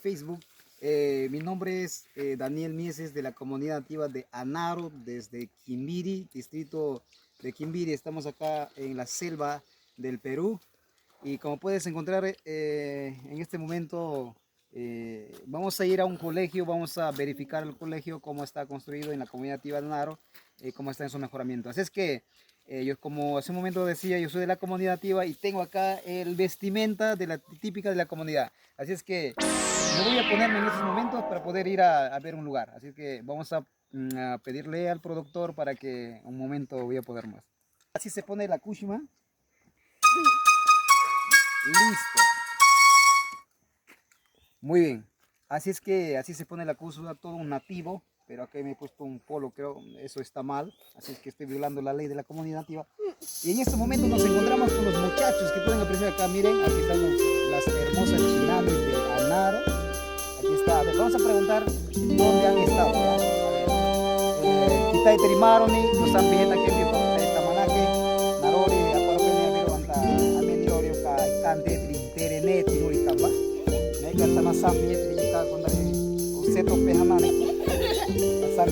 Facebook. Mi nombre es Daniel Mieses de la comunidad nativa de Anaro, desde Quimbiri, distrito de Quimbiri. Estamos acá en la selva del Perú y como puedes encontrar en este momento vamos a ir a un colegio, vamos a verificar el colegio, cómo está construido en la comunidad nativa de Anaro, cómo está en su mejoramiento. Así es que yo, como hace un momento decía, yo soy de la comunidad nativa y tengo acá el vestimenta de la típica de la comunidad. Así es que me voy a ponerme en estos momentos para poder ir a ver un lugar. Así que vamos a pedirle al productor para que un momento voy a poder más. Así se pone la kushima. Listo. Muy bien. Así es que así se pone la kushima, todo un nativo. Pero acá me he puesto un polo, creo, eso está mal. Así es que estoy violando la ley de la comunidad nativa. Y en este momento nos encontramos con los muchachos que pueden apreciar acá. Miren, aquí están las hermosas chinames de Anaro. Aquí está. A ver, vamos a preguntar dónde han estado. ¿Ya? Kita terimaroni, nos han visto aquí en Tamanake, Narori, Apolopene, Anta, Ameniorio, Cante, Trinterene, Tinuri Kamba. Me encanta más Sambi, Trinita, con el Seto Pejamane. A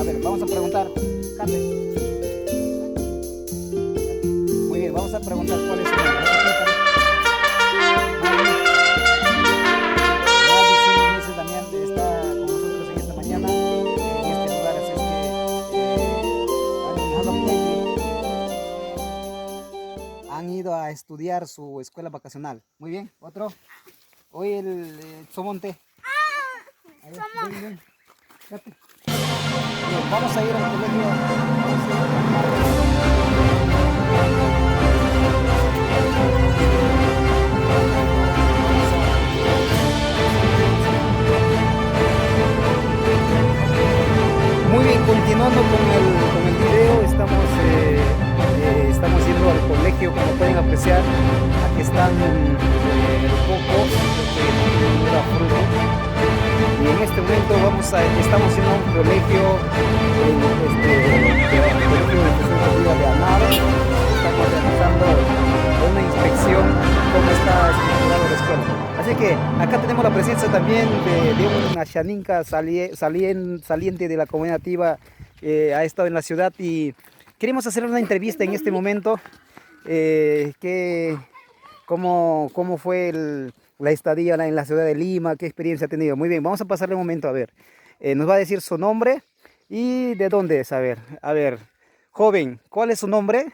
ver, vamos a preguntar. Muy bien, vamos a preguntar cuál es su nombre. También está con nosotros en esta mañana, en este lugar, así es que han ido a estudiar su escuela vacacional. Muy bien, otro. Hoy el Somonte. Ven, ven. Bien, vamos a ir al colegio. Muy bien, continuando con el video, estamos yendo al colegio, como pueden apreciar. Aquí están los cocos, y en este momento estamos yendo a un colegio, de Anaro. Estamos realizando una inspección cómo está estructurada la escuela. Así que acá tenemos la presencia también de una Xaninka saliente de la comunidad nativa, ha estado en la ciudad y queremos hacer una entrevista en este momento. ¿Cómo fue la estadía en la ciudad de Lima? ¿Qué experiencia ha tenido? Muy bien, vamos a pasarle un momento a ver. Nos va a decir su nombre y de dónde es. A ver, joven, ¿cuál es su nombre?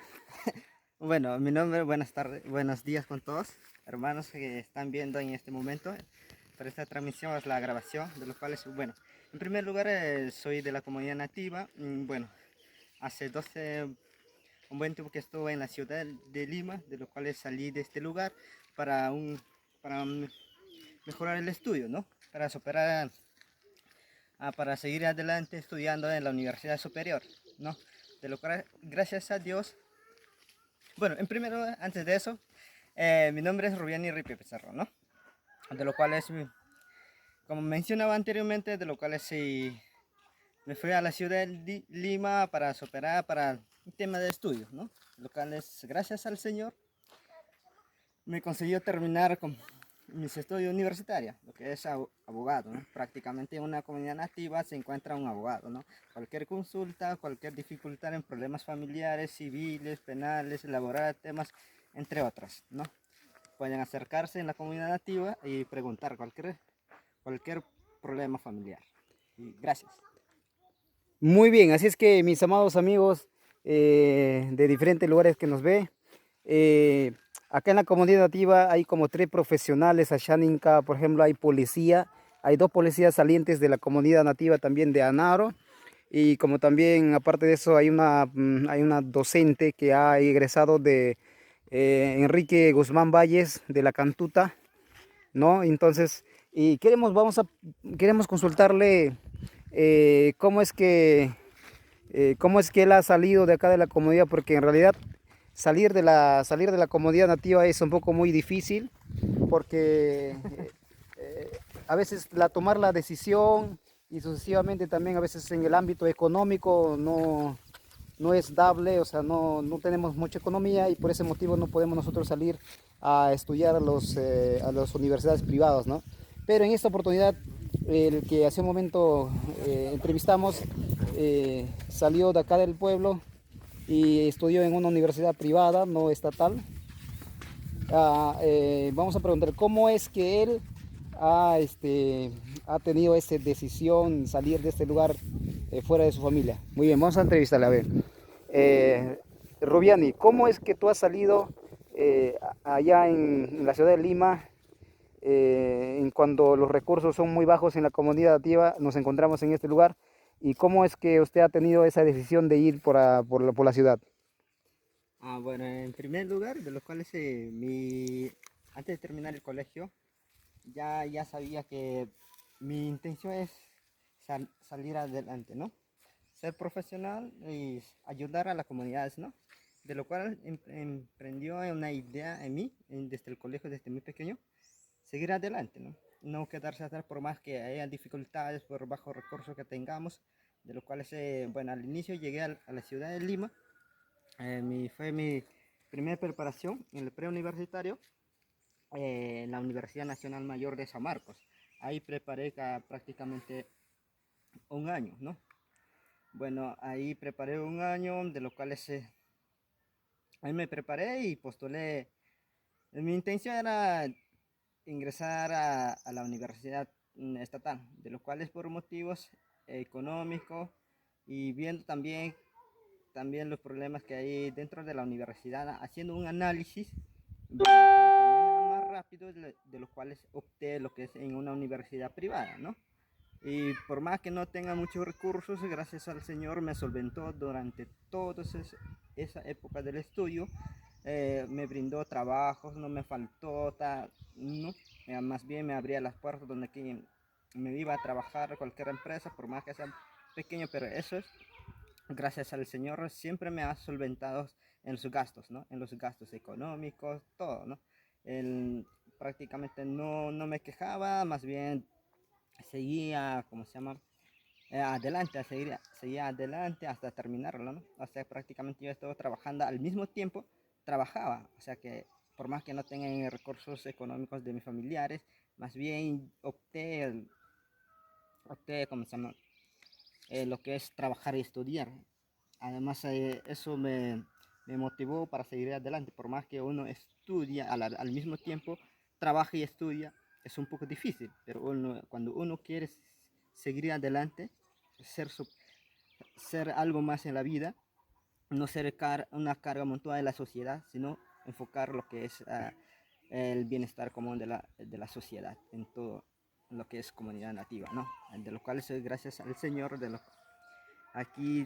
Bueno, mi nombre, buenas tardes, buenos días con todos, hermanos que están viendo en este momento. Para esta transmisión es la grabación, de los cuales, bueno, en primer lugar soy de la comunidad nativa. Bueno, hace un buen tiempo que estuve en la ciudad de Lima, de los cuales salí de este lugar para mejorar el estudio, ¿no? Para superar, para seguir adelante estudiando en la Universidad Superior, ¿no? De lo cual, gracias a Dios. Bueno, en primer lugar, antes de eso, mi nombre es Rubiani Ripi Pizarro, ¿no? De lo cual como mencionaba anteriormente, de lo cual me fui a la ciudad de Lima para superar para un tema de estudio, ¿no? De lo cual gracias al Señor me consiguió terminar con mis estudios universitarios, lo que es abogado, ¿no? Prácticamente en una comunidad nativa se encuentra un abogado, ¿no? Cualquier consulta, cualquier dificultad en problemas familiares, civiles, penales, laborales, temas, entre otros, ¿no? Pueden acercarse en la comunidad nativa y preguntar cualquier problema familiar. Y gracias. Muy bien, así es que mis amados amigos de diferentes lugares que nos ve, acá en la comunidad nativa hay como 3 profesionales, Ashaninka, por ejemplo, hay policía, hay 2 policías salientes de la comunidad nativa también de Anaro, y como también aparte de eso hay una docente que ha egresado de Enrique Guzmán Valles de la Cantuta, ¿no? Entonces, y queremos consultarle cómo es que él ha salido de acá de la comunidad, porque en realidad salir de la comunidad nativa es un poco muy difícil, porque a veces tomar la decisión y sucesivamente también a veces en el ámbito económico no es dable, o sea, no tenemos mucha economía y por ese motivo no podemos nosotros salir a estudiar a las universidades privadas, ¿no? Pero en esta oportunidad, el que hace un momento entrevistamos, salió de acá del pueblo y estudió en una universidad privada, no estatal. Vamos a preguntar cómo es que él ha tenido esa decisión salir de este lugar fuera de su familia. Muy bien, vamos a entrevistarle. A ver, Rubiani, ¿cómo es que tú has salido allá en la ciudad de Lima? En cuando los recursos son muy bajos en la comunidad nativa, nos encontramos en este lugar. ¿Y cómo es que usted ha tenido esa decisión de ir por la ciudad? Bueno, en primer lugar, de los cuales antes de terminar el colegio, ya sabía que mi intención es salir adelante, ¿no? Ser profesional y ayudar a las comunidades, ¿no? De lo cual emprendió una idea en mí, desde el colegio, desde muy pequeño, seguir adelante, ¿no? No quedarse atrás por más que haya dificultades, por bajos recursos que tengamos, de los cuales, bueno, al inicio llegué a la ciudad de Lima. Fue mi primera preparación en el preuniversitario en la Universidad Nacional Mayor de San Marcos. Ahí preparé prácticamente un año, ¿no? Bueno, ahí preparé un año, de los cuales ahí me preparé y postulé. Mi intención era ingresar a la universidad estatal, de los cuales por motivos económicos y viendo también los problemas que hay dentro de la universidad, haciendo un análisis bueno, para terminar más rápido, de los cuales opté lo que es en una universidad privada, ¿no? Y por más que no tenga muchos recursos, gracias al Señor me solventó durante toda esa época del estudio. Me brindó trabajos, no me faltó, no, más bien me abría las puertas donde aquí me iba a trabajar cualquier empresa, por más que sea pequeño, pero eso es gracias al Señor, siempre me ha solventado en los gastos, ¿no? En los gastos económicos, todo, ¿no? Él prácticamente no me quejaba, más bien seguía, ¿cómo se llama? Adelante, seguía adelante hasta terminarlo, ¿no? O sea, prácticamente yo estaba trabajando al mismo tiempo, trabajaba, o sea que por más que no tenga recursos económicos de mis familiares, más bien opté, ¿cómo se llama? Lo que es trabajar y estudiar. Además, eso me motivó para seguir adelante. Por más que uno estudia al mismo tiempo, trabaja y estudia, es un poco difícil. Pero cuando uno quiere seguir adelante, ser, ser algo más en la vida, no ser una carga montada de la sociedad, sino enfocar lo que es el bienestar común de la sociedad en todo lo que es comunidad nativa, ¿no? De lo cual soy gracias al Señor, aquí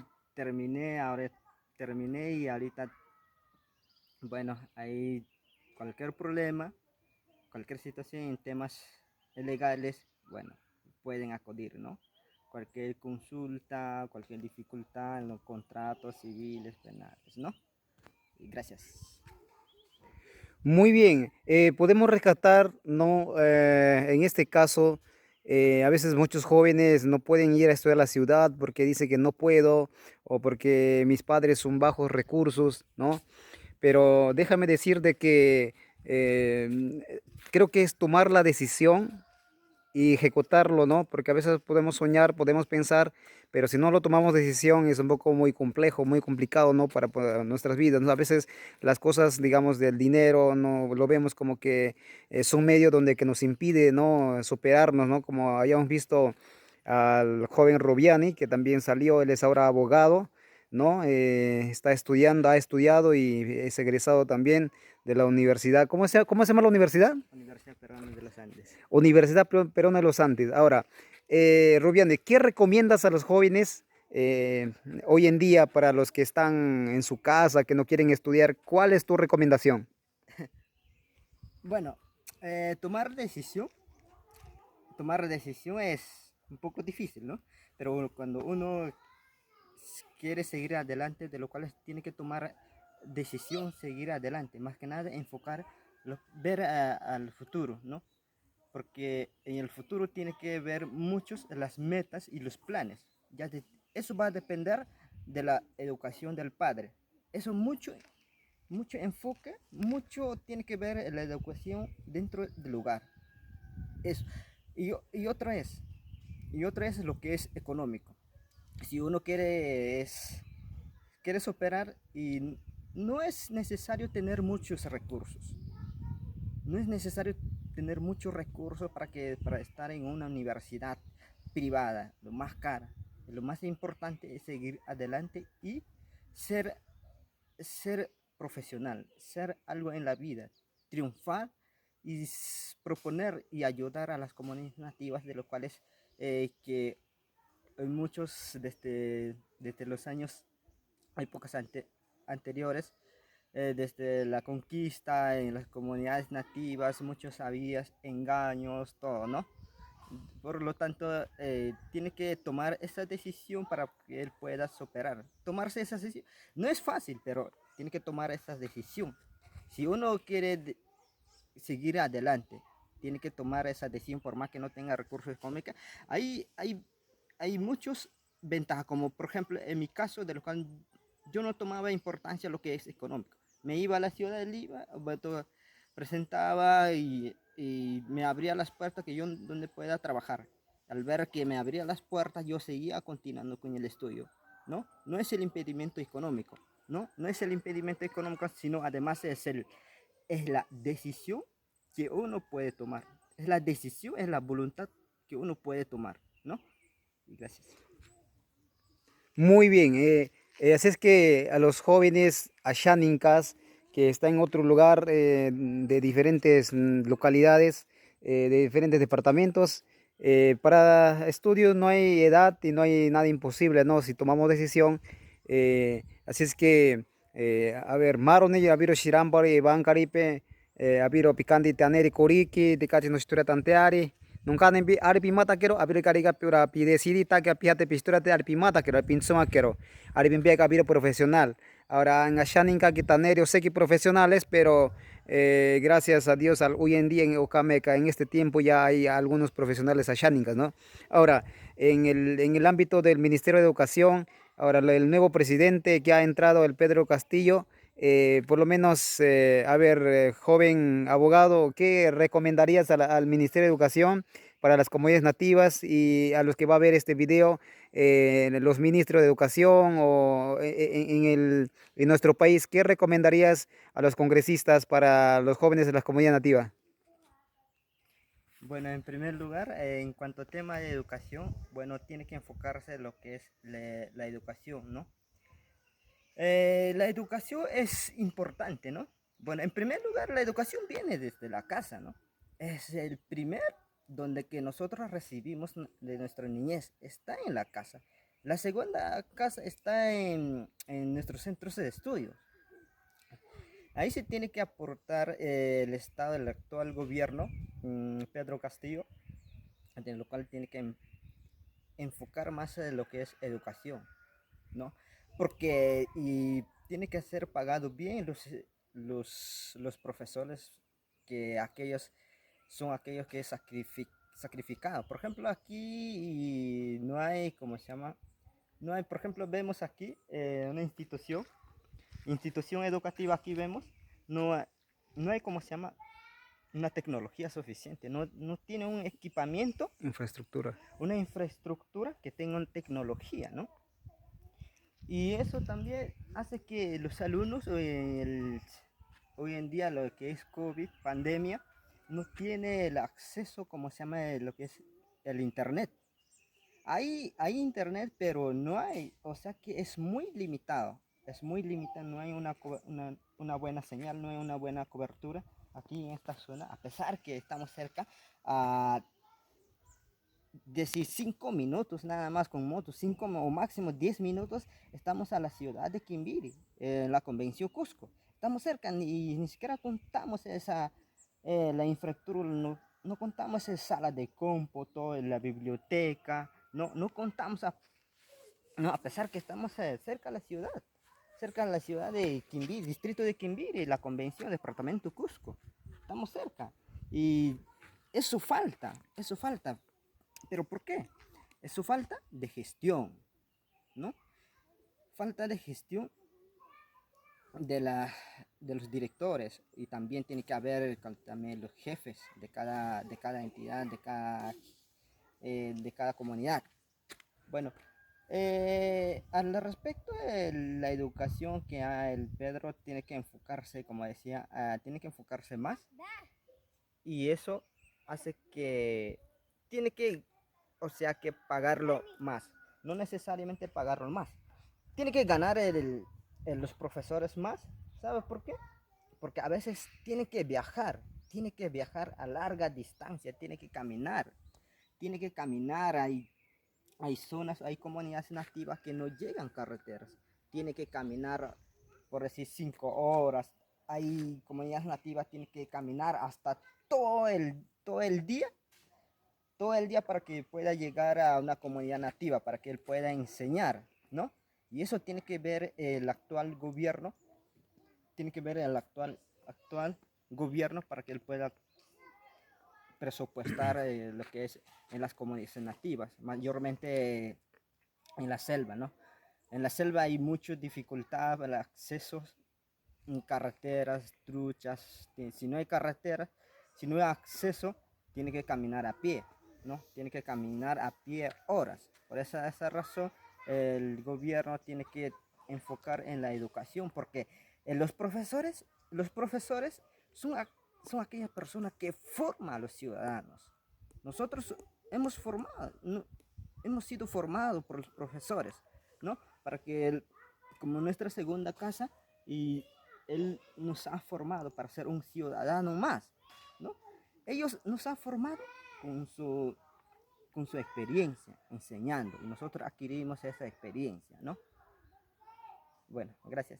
ahora terminé y ahorita, bueno, hay cualquier problema, cualquier situación en temas legales, bueno, pueden acudir, ¿no? Cualquier consulta, cualquier dificultad en los contratos civiles, penales, ¿no? Y gracias. Muy bien, podemos rescatar, ¿no? En este caso, a veces muchos jóvenes no pueden ir a estudiar a la ciudad porque dicen que no puedo o porque mis padres son bajos recursos, ¿no? Pero déjame decir de que creo que es tomar la decisión y ejecutarlo, ¿no? Porque a veces podemos soñar, podemos pensar, pero si no lo tomamos decisión es un poco muy complejo, muy complicado, ¿no? Para nuestras vidas, ¿no? A veces las cosas, digamos, del dinero, no lo vemos como que es un medio donde que nos impide, ¿no? Superarnos, ¿no? Como habíamos visto al joven Robiani, que también salió, él es ahora abogado, ¿no? Está estudiando, ha estudiado y es egresado también de la universidad. Cómo se llama la universidad? Universidad Peruana de los Andes. Universidad Peruana de los Andes. Ahora, Rubiane, ¿qué recomiendas a los jóvenes hoy en día para los que están en su casa, que no quieren estudiar? ¿Cuál es tu recomendación? Bueno, tomar decisión es un poco difícil, ¿no? Pero cuando uno quiere seguir adelante, de lo cual tiene que tomar decisión, seguir adelante, más que nada enfocar, ver al futuro, ¿no? Porque en el futuro tiene que ver muchos las metas y los planes. Eso va a depender de la educación del padre. Eso mucho mucho enfoque, mucho tiene que ver la educación dentro del lugar. Eso. Y otra es lo que es económico. Si uno quiere superar y no es necesario tener muchos recursos. No es necesario tener muchos recursos para estar en una universidad privada, lo más cara. Lo más importante es seguir adelante y ser, ser profesional, ser algo en la vida, triunfar y proponer y ayudar a las comunidades nativas, de los cuales que muchos desde los años, épocas anteriores, desde la conquista en las comunidades nativas, muchos había engaños, todo, ¿no? Por lo tanto, tiene que tomar esa decisión para que él pueda superar. Tomarse esa decisión no es fácil, pero tiene que tomar esa decisión. Si uno quiere seguir adelante, tiene que tomar esa decisión por más que no tenga recursos económicos. Hay muchos ventajas, como por ejemplo en mi caso, de lo cual yo no tomaba importancia lo que es económico. Me iba a la ciudad de Lima, presentaba y me abría las puertas que yo donde pueda trabajar. Al ver que me abría las puertas, yo seguía continuando con el estudio, ¿no? No es el impedimento económico, ¿no? No es el impedimento económico, sino además es la decisión que uno puede tomar. Es la decisión, es la voluntad que uno puede tomar, ¿no? Y gracias. Muy bien, así es que a los jóvenes asháninkas que están en otro lugar de diferentes localidades, de diferentes departamentos, para estudios no hay edad y no hay nada imposible, ¿no? Si tomamos decisión, así es que, a ver, Maron y Aviro Shirambari, Van Caripe, Aviro Picandi Taneri Koriki, de Cachi no Historia Tanteari. Nunca nembi ari mata kero abire kariga pura pi decidi ta que apiate pistura te ari mata kero pinsoma kero ari bimbia kabire profesional. Ahora en Ashaninka quitanerio sé que profesionales, pero gracias a Dios hoy en día en Ocameca en este tiempo ya hay algunos profesionales Ashaninkas, ¿no? Ahora en el ámbito del Ministerio de Educación, ahora el nuevo presidente que ha entrado, el Pedro Castillo. Por lo menos, a ver, joven abogado, ¿qué recomendarías al Ministerio de Educación para las comunidades nativas y a los que va a ver este video, los ministros de Educación o en nuestro país? ¿Qué recomendarías a los congresistas para los jóvenes de las comunidades nativas? Bueno, en primer lugar, en cuanto a tema de educación, bueno, tiene que enfocarse en lo que es la educación, ¿no? La educación es importante, ¿no? Bueno, en primer lugar, la educación viene desde la casa, ¿no? Es el primer donde que nosotros recibimos de nuestra niñez, está en la casa. La segunda casa está en nuestros centros de estudio. Ahí se tiene que aportar el Estado, el actual gobierno, Pedro Castillo, en lo cual tiene que enfocar más en lo que es educación, ¿no? Porque y tiene que ser pagado bien los profesores, que aquellos son aquellos que sacrificado. Por ejemplo, aquí no hay, ¿cómo se llama? No hay, por ejemplo, vemos aquí una institución educativa, aquí vemos, no hay, no hay, ¿cómo se llama? Una tecnología suficiente, no tiene un equipamiento, Infraestructura. una infraestructura que tenga una tecnología, ¿no? Y eso también hace que los alumnos hoy en día, lo que es COVID, pandemia, no tiene el acceso, como se llama, lo que es el internet. Hay internet, pero no hay, o sea que es muy limitado, no hay una buena señal, no hay una buena cobertura aquí en esta zona, a pesar que estamos cerca a 15 minutos nada más con moto, 5 o máximo 10 minutos, estamos a la ciudad de Quimbiri, en la convención Cusco. Estamos cerca y ni siquiera contamos la infraestructura, no contamos esa sala de cómputo, la biblioteca, no contamos, no, a pesar que estamos cerca de la ciudad de Quimbiri, distrito de Quimbiri, la convención, departamento Cusco. Estamos cerca y eso falta. ¿Pero por qué? Es su falta de gestión, ¿no? Falta de gestión de de los directores, y también tiene que haber también los jefes de cada entidad, de cada comunidad. Bueno, al respecto de la educación que el Pedro tiene que enfocarse, como decía, tiene que enfocarse más, y eso hace que tiene que, o sea, que pagarlo más, no necesariamente pagarlo más, tiene que ganar los profesores más. ¿Sabes por qué? Porque a veces tiene que viajar a larga distancia, tiene que caminar, hay zonas, hay comunidades nativas que no llegan carreteras, tiene que caminar, por decir, 5 horas, hay comunidades nativas que tienen que caminar hasta todo el día, para que pueda llegar a una comunidad nativa, para que él pueda enseñar, ¿no? Y eso tiene que ver el actual gobierno, actual gobierno, para que él pueda presupuestar lo que es en las comunidades nativas, mayormente en la selva, ¿no? En la selva hay mucha dificultad el acceso en carreteras, truchas. Si no hay carreteras, si no hay acceso, tiene que caminar a pie, ¿no? Tiene que caminar a pie horas. Por esa razón, el gobierno tiene que enfocar en la educación, porque los profesores son, son aquellas personas que forman a los ciudadanos. Nosotros hemos sido formados por los profesores, ¿no? Para que como nuestra segunda casa, y él nos ha formado para ser un ciudadano más, ¿no? Ellos nos han formado con su experiencia enseñando, y nosotros adquirimos esa experiencia, ¿no? Bueno, gracias.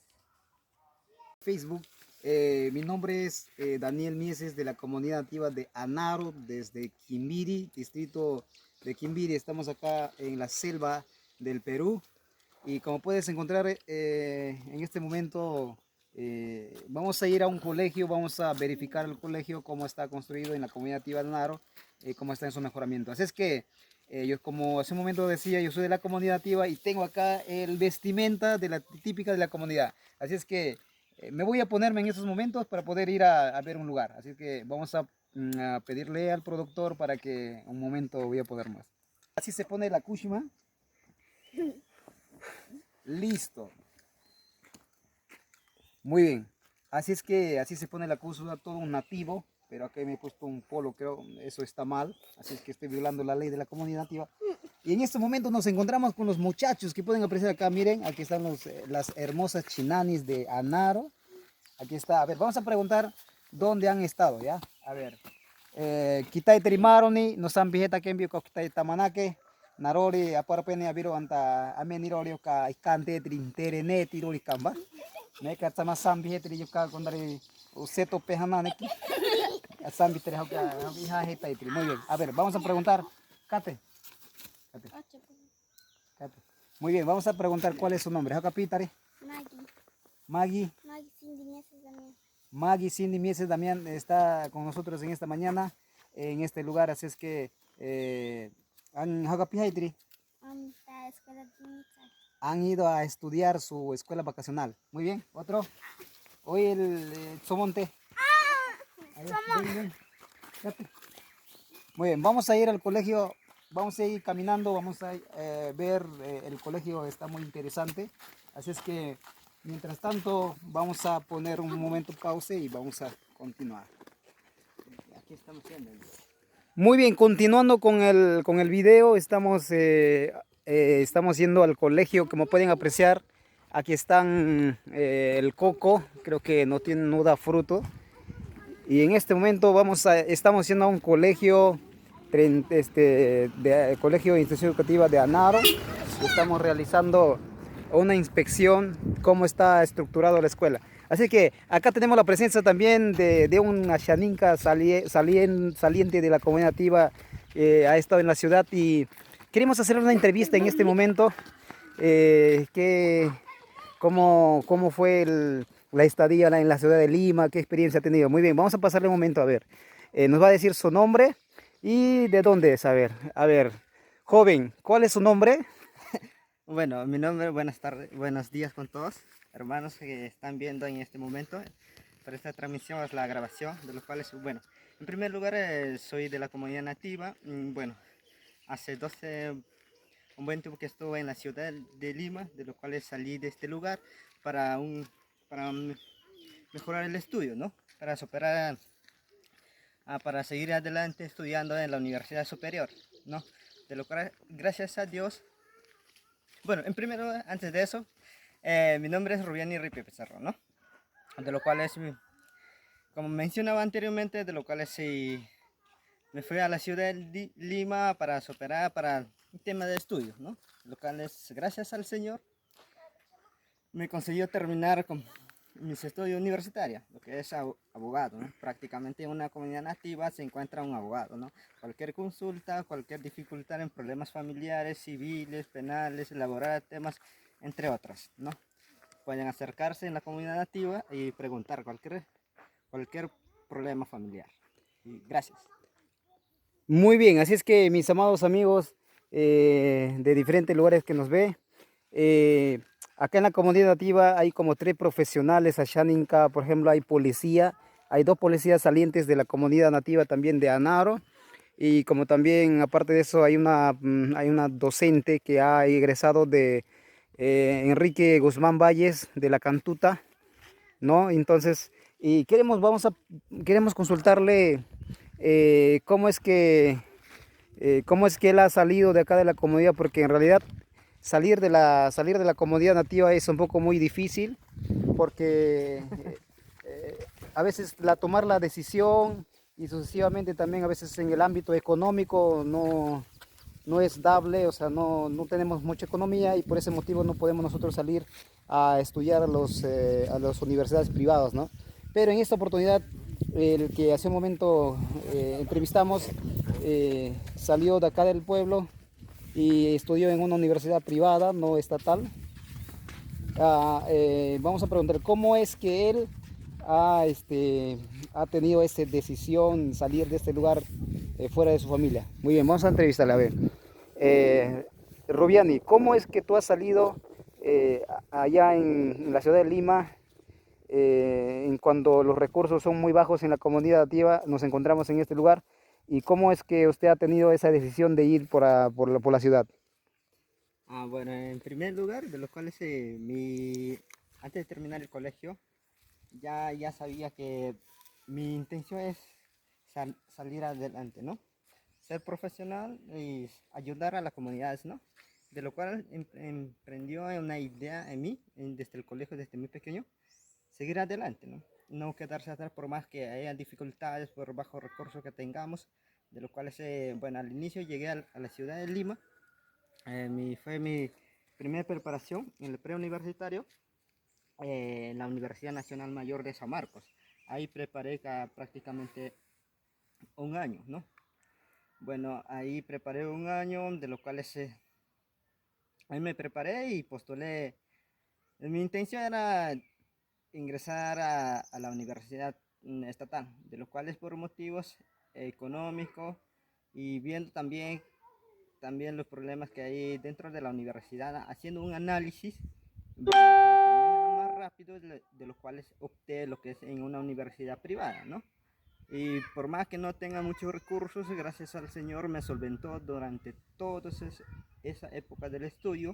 Facebook. Mi nombre es Daniel Mieses, de la comunidad nativa de Anaro, desde Quimbiri, distrito de Quimbiri. Estamos acá en la selva del Perú, y como puedes encontrar en este momento vamos a ir a un colegio, vamos a verificar el colegio, cómo está construido en la comunidad nativa de Anaro, cómo está en su mejoramiento. Así es que yo, como hace un momento decía, yo soy de la comunidad nativa y tengo acá el vestimenta típica de la comunidad. Así es que me voy a ponerme en estos momentos para poder ir a ver un lugar. Así que vamos a pedirle al productor para que un momento voy a poder más. Así se pone la kushima. Listo. Muy bien. Así es que así se pone la kushima, todo un nativo. Pero acá me he puesto un polo, creo eso está mal. Así es que estoy violando la ley de la comunidad nativa. Y en estos momentos nos encontramos con los muchachos que pueden apreciar acá. Miren, aquí están las hermosas chinanis de Anaro. Aquí está. A ver, vamos a preguntar dónde han estado, ¿ya? A ver. Kitai trimaroni, no san bijeta kembio ko kitai tamanake. Narori aparpene abiro anta amenirori ka ikante trintere ne tirori kamba. Ne ka sama san bijeta yuka kondari useto pehana neki. San bitere hoka hija heta itri. Muy bien. A ver, vamos a preguntar. Kate. Muy bien, vamos a preguntar cuál es su nombre. ¿Hoka pitari? Maggie. Maggie Cindy Mieses Damián está con nosotros en esta mañana, en este lugar. Así es que han ido a estudiar su escuela vacacional. Muy bien, otro. Hoy el Somonte. Ven. Muy bien, vamos a ir al colegio. Vamos a ir caminando, vamos a ver el colegio, está muy interesante. Así es que mientras tanto vamos a poner un momento pausa y vamos a continuar. Aquí estamos viendo. Muy bien, continuando con el video, estamos yendo al colegio. Como pueden apreciar, aquí están el coco, creo que no da fruto. Y en este momento estamos yendo a un colegio, colegio de institución educativa de Anaro. Estamos realizando una inspección, cómo está estructurado la escuela. Así que acá tenemos la presencia también de una Xaninka saliente de la comunidad nativa. Ha estado en la ciudad y queremos hacer una entrevista en este momento. ¿Cómo fue la estadía en la ciudad de Lima? ¿Qué experiencia ha tenido? Muy bien, vamos a pasarle un momento a ver. Nos va a decir su nombre y de dónde es. A ver, joven, ¿cuál es su nombre? Bueno, mi nombre, buenas tardes, buenos días con todos, hermanos que están viendo en este momento. Para esta transmisión es la grabación de los cuales, bueno, en primer lugar soy de la comunidad nativa. Bueno, hace 12, un buen tiempo que estuve en la ciudad de Lima, de lo cual salí de este lugar para, para mejorar el estudio, ¿no? Para superar, para seguir adelante estudiando en la Universidad Superior, ¿no? De lo cual, gracias a Dios, bueno, en primer lugar, antes de eso, mi nombre es Rubiani Ripi Pizarro, ¿no? De lo cual es, como mencionaba anteriormente, de lo cual es, me fui a la ciudad de Lima para superar para un tema de estudios, ¿no? Lo cual es, gracias al Señor, me consiguió terminar con mis estudios universitarios, lo que es abogado, ¿no? Prácticamente en una comunidad nativa se encuentra un abogado, ¿no? Cualquier consulta, cualquier dificultad en problemas familiares, civiles, penales, laborales, temas, entre otros, ¿no? Pueden acercarse en la comunidad nativa y preguntar cualquier problema familiar. Y gracias. Muy bien, así es que mis amados amigos de diferentes lugares que nos ve, eh, acá en la comunidad nativa hay como 3 profesionales, Ashaninka, por ejemplo, hay policía, hay 2 policías salientes de la comunidad nativa también de Anaro, y como también aparte de eso hay una docente que ha egresado de Enrique Guzmán Valles de la Cantuta, ¿no? Entonces, y queremos consultarle cómo es que él ha salido de acá de la comunidad, porque en realidad salir de la comunidad nativa es un poco muy difícil, porque eh, a veces tomar la decisión y sucesivamente también a veces en el ámbito económico no es dable, o sea, no tenemos mucha economía y por ese motivo no podemos nosotros salir a estudiar a las universidades privadas, ¿no? Pero en esta oportunidad, el que hace un momento entrevistamos, salió de acá del pueblo y estudió en una universidad privada, no estatal. Vamos a preguntar cómo es que él ha tenido esa decisión salir de este lugar fuera de su familia. Muy bien, vamos a entrevistarle a ver. Rubiani, ¿cómo es que tú has salido allá en la ciudad de Lima? En cuando los recursos son muy bajos en la comunidad nativa, nos encontramos en este lugar. ¿Y cómo es que usted ha tenido esa decisión de ir por la ciudad? Bueno, en primer lugar, de los cuales antes de terminar el colegio, ya sabía que mi intención es salir adelante, ¿no? Ser profesional y ayudar a las comunidades, ¿no? De lo cual emprendió una idea en mí, desde el colegio, desde muy pequeño, seguir adelante, ¿no? No quedarse atrás por más que haya dificultades, por bajos recursos que tengamos, de los cuales, bueno, al inicio llegué a la ciudad de Lima. Fue mi primera preparación en el preuniversitario en la Universidad Nacional Mayor de San Marcos. Ahí preparé prácticamente un año, ¿no? Bueno, ahí preparé un año, de los cuales ahí me preparé y postulé. Mi intención era ingresar a la universidad estatal, de los cuales por motivos económicos y viendo también los problemas que hay dentro de la universidad, haciendo un análisis para terminar más rápido, de los cuales opté lo que es en una universidad privada, ¿no? Y por más que no tenga muchos recursos, gracias al Señor me solventó durante toda esa época del estudio.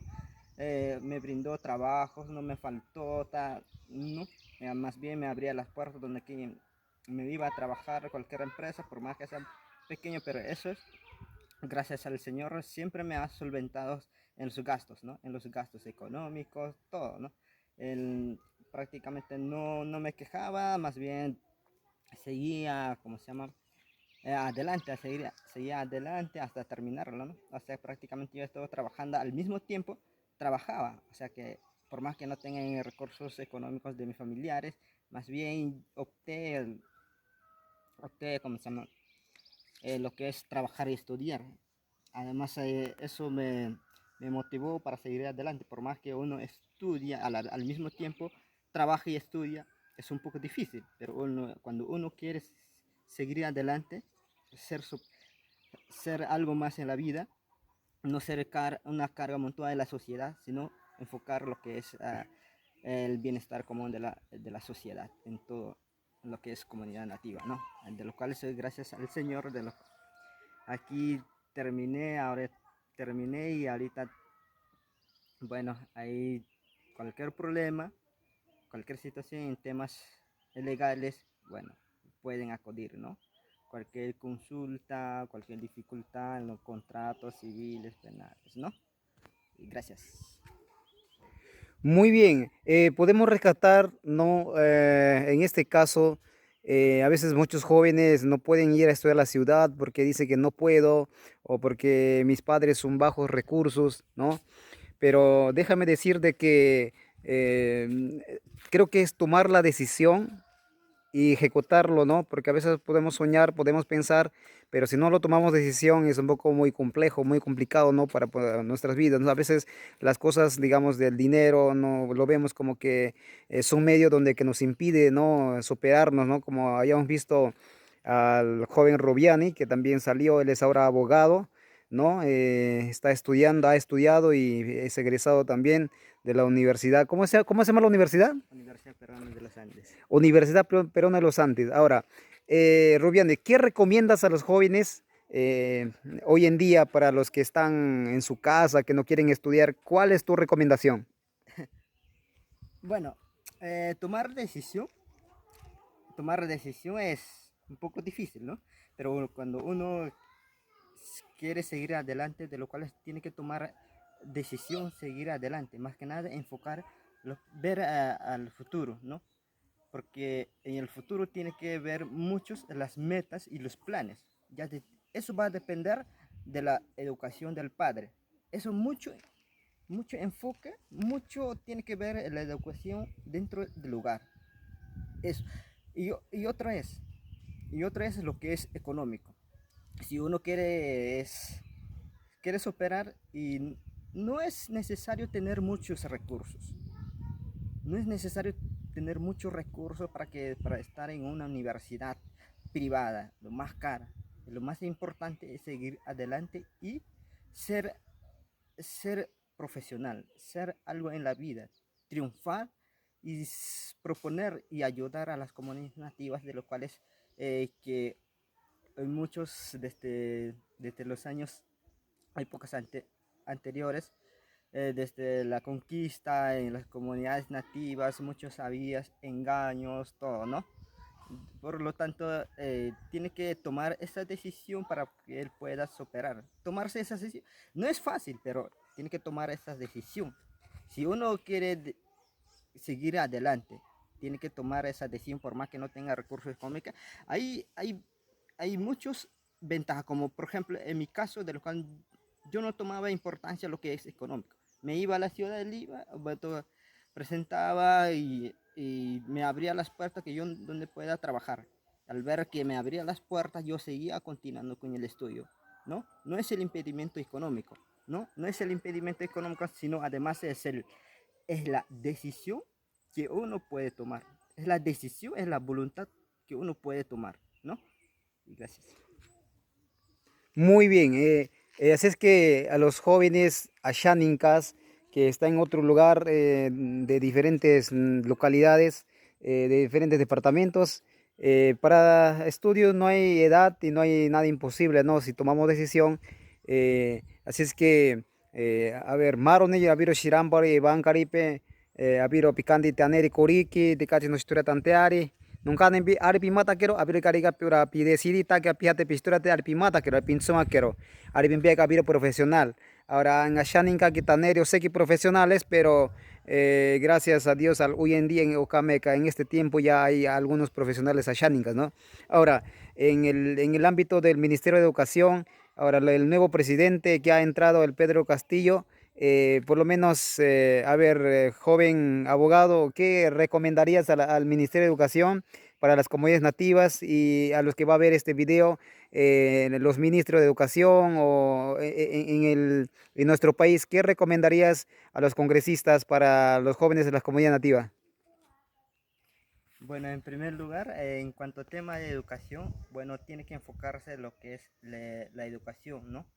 Me brindó trabajos, no me faltó, no, más bien me abría las puertas donde aquí me iba a trabajar cualquier empresa, por más que sea pequeño, pero eso es gracias al Señor, siempre me ha solventado en los gastos, ¿no? En los gastos económicos, todo, ¿no? Prácticamente no me quejaba, más bien seguía, ¿cómo se llama? Adelante, seguía adelante hasta terminarlo, ¿no? O sea, prácticamente yo estaba trabajando al mismo tiempo, trabajaba, o sea que por más que no tenga recursos económicos de mis familiares, más bien opté, ¿cómo se llama? Lo que es trabajar y estudiar. Además, eso me motivó para seguir adelante. Por más que uno estudia al mismo tiempo, trabaja y estudia, es un poco difícil. Pero cuando uno quiere seguir adelante, ser, ser algo más en la vida, no ser una carga montada de la sociedad, sino enfocar lo que es el bienestar común de la sociedad en todo lo que es comunidad nativa, ¿no? De lo cual soy gracias al Señor, aquí ahora terminé y ahorita, bueno, hay cualquier problema, cualquier situación en temas legales, bueno, pueden acudir, ¿no? Cualquier consulta, cualquier dificultad en los contratos civiles, penales, ¿no? Y gracias. Muy bien, podemos rescatar, ¿no? En este caso, a veces muchos jóvenes no pueden ir a estudiar a la ciudad porque dicen que no puedo o porque mis padres son bajos recursos, ¿no? Pero déjame decir de que creo que es tomar la decisión y ejecutarlo, ¿no? Porque a veces podemos soñar, podemos pensar, pero si no lo tomamos decisión es un poco muy complejo, muy complicado, ¿no? Para nuestras vidas, ¿no? A veces las cosas, digamos, del dinero, no lo vemos como que es un medio donde que nos impide, ¿no? Superarnos, ¿no? Como habíamos visto al joven Robiani, que también salió, él es ahora abogado, ¿no? Está estudiando, ha estudiado y es egresado también de la universidad. Cómo se llama la universidad? Universidad Peruana de los Andes. Universidad Peruana de los Andes. Ahora, Rubiane, ¿qué recomiendas a los jóvenes hoy en día para los que están en su casa, que no quieren estudiar? ¿Cuál es tu recomendación? Bueno, tomar decisión es un poco difícil, ¿no? Pero cuando uno quiere seguir adelante, de lo cual tiene que tomar decisión, seguir adelante, más que nada enfocar, ver al futuro, ¿no? Porque en el futuro tiene que ver muchos las metas y los planes. Eso va a depender de la educación del padre. Eso mucho enfoque, mucho tiene que ver la educación dentro del lugar. Eso. Y otra es lo que es económico. Si uno quiere superar y no es necesario tener muchos recursos. No es necesario tener muchos recursos para estar en una universidad privada, lo más cara. Lo más importante es seguir adelante y ser, ser profesional, ser algo en la vida, triunfar y proponer y ayudar a las comunidades nativas, de los cuales que muchos desde los años, hay pocas anteriores, desde la conquista en las comunidades nativas, muchos había engaños, todo, ¿no? Por lo tanto, tiene que tomar esa decisión para que él pueda superar. Tomarse esa decisión no es fácil, pero tiene que tomar esa decisión. Si uno quiere seguir adelante, tiene que tomar esa decisión por más que no tenga recursos económicos. Hay muchos ventajas, como por ejemplo en mi caso, de lo cual yo no tomaba importancia lo que es económico. Me iba a la ciudad de Lima, presentaba y me abría las puertas que yo donde pueda trabajar. Al ver que me abría las puertas, yo seguía continuando con el estudio, ¿no? No es el impedimento económico, ¿no? No es el impedimento económico, sino además es la decisión que uno puede tomar. Es la decisión, es la voluntad que uno puede tomar, ¿no? Y gracias. Muy bien, así es que a los jóvenes asháninkas que están en otro lugar de diferentes localidades, de diferentes departamentos, para estudios no hay edad y no hay nada imposible, ¿no? Si tomamos decisión, así es que, a ver, Marone, Abiro Shirambari, Bancaripe, Abiro Picandi, Taneri Koriki, de Cachi no Historia Tanteari. Nunca nembi arpi mata kero abiro kariga pura pide sirita que apiate pistura te arpi mata kero pinzoma kero arpi pia abiro profesional. Ahora en Ashaninka quitanerio sé que profesionales, pero gracias a Dios hoy en día en Ocameca en este tiempo ya hay algunos profesionales Ashaninkas, ¿no? Ahora en el ámbito del Ministerio de Educación, ahora el nuevo presidente que ha entrado, el Pedro Castillo. Por lo menos, a ver, joven abogado, ¿qué recomendarías al Ministerio de Educación para las comunidades nativas y a los que va a ver este video, los ministros de Educación o en nuestro país? ¿Qué recomendarías a los congresistas para los jóvenes de las comunidades nativas? Bueno, en primer lugar, en cuanto a tema de educación, bueno, tiene que enfocarse en lo que es la educación, ¿no?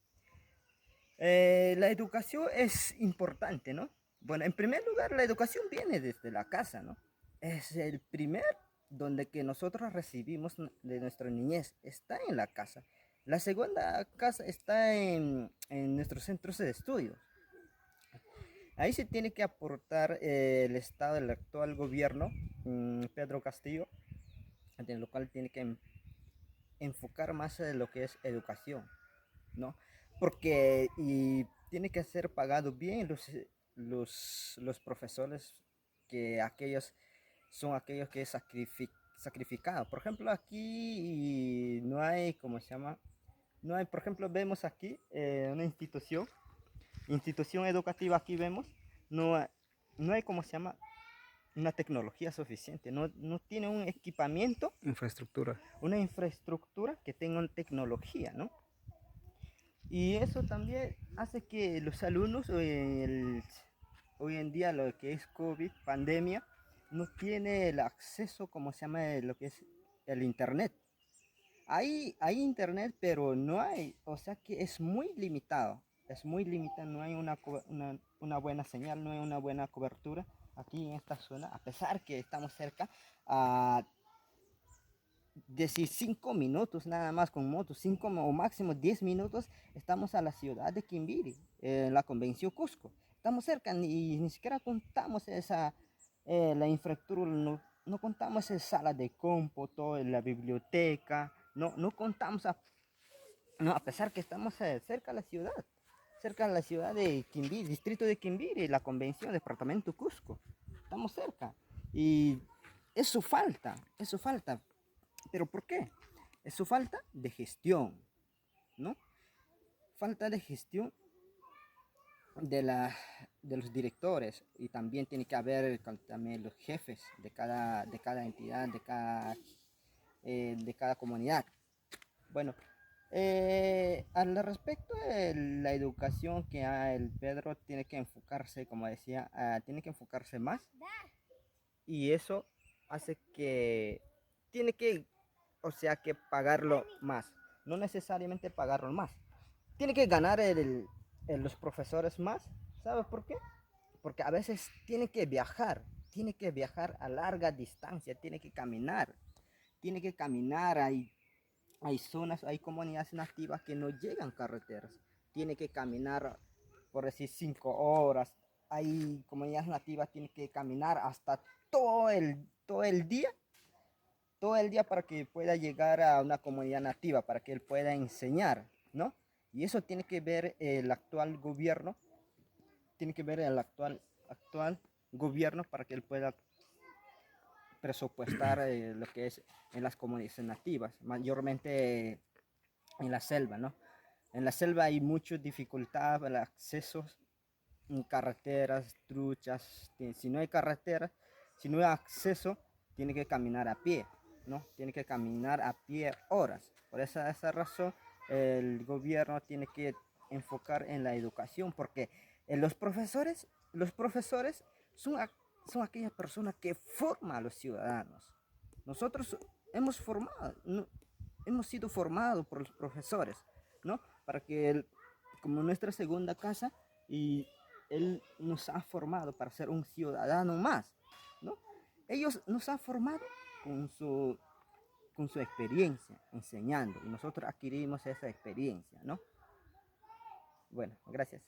La educación es importante, ¿no? Bueno, en primer lugar, la educación viene desde la casa, ¿no? Es el primer donde que nosotros recibimos de nuestra niñez, está en la casa. La segunda casa está en nuestros centros de estudio. Ahí se tiene que aportar el Estado, el actual gobierno, Pedro Castillo, en lo cual tiene que enfocar más en lo que es educación, ¿no? Porque y tiene que ser pagado bien los profesores, que aquellos son aquellos que sacrificado. Por ejemplo, aquí no hay, ¿cómo se llama? No hay, por ejemplo, vemos aquí una institución educativa, aquí vemos, no, no hay, ¿cómo se llama? Una tecnología suficiente, no tiene un equipamiento, Infraestructura. una infraestructura que tenga tecnología, ¿no? Y eso también hace que los alumnos hoy en día, lo que es COVID, pandemia, no tiene el acceso, como se llama, lo que es el internet. Hay internet, pero no hay, o sea que es muy limitado, no hay una buena señal, no hay una buena cobertura aquí en esta zona, a pesar que estamos cerca a decir 5 minutos nada más con moto, 5 o máximo 10 minutos, estamos a la ciudad de Quimbiri, en la convención Cusco. Estamos cerca y ni siquiera contamos la infraestructura, no contamos esa sala de cómputo, la biblioteca, no contamos, no, a pesar que estamos cerca de la ciudad de Quimbiri, distrito de Quimbiri, la convención, departamento Cusco. Estamos cerca. Y eso falta. ¿Pero por qué? Es su falta de gestión, ¿no? Falta de gestión de, de los directores, y también tiene que haber también los jefes de cada entidad, de cada comunidad. Bueno, al respecto de la educación que el Pedro tiene que enfocarse, como decía, tiene que enfocarse más, y eso hace que tiene que, o sea, que pagarlo más, no necesariamente pagarlo más, tiene que ganar los profesores más. ¿Sabes por qué? Porque a veces tiene que viajar a larga distancia, tiene que caminar, hay zonas, hay comunidades nativas que no llegan carreteras, tiene que caminar, por decir, 5 horas, hay comunidades nativas, tiene que caminar hasta todo el día para que pueda llegar a una comunidad nativa, para que él pueda enseñar, ¿no? Y eso tiene que ver el actual gobierno, tiene que ver el actual gobierno para que él pueda presupuestar lo que es en las comunidades nativas, mayormente en la selva, ¿no? En la selva hay mucha dificultad para el acceso en carreteras, truchas. Si no hay carreteras, si no hay acceso, tiene que caminar a pie, ¿no? Tiene que caminar a pie horas. Por esa razón, el gobierno tiene que enfocar en la educación, porque los profesores son, son aquellas personas que forman a los ciudadanos. Nosotros hemos sido formados por los profesores, ¿no? Para que como nuestra segunda casa, y él nos ha formado para ser un ciudadano más, ¿no? Ellos nos han formado con su experiencia enseñando, y nosotros adquirimos esa experiencia, ¿no? Bueno, gracias.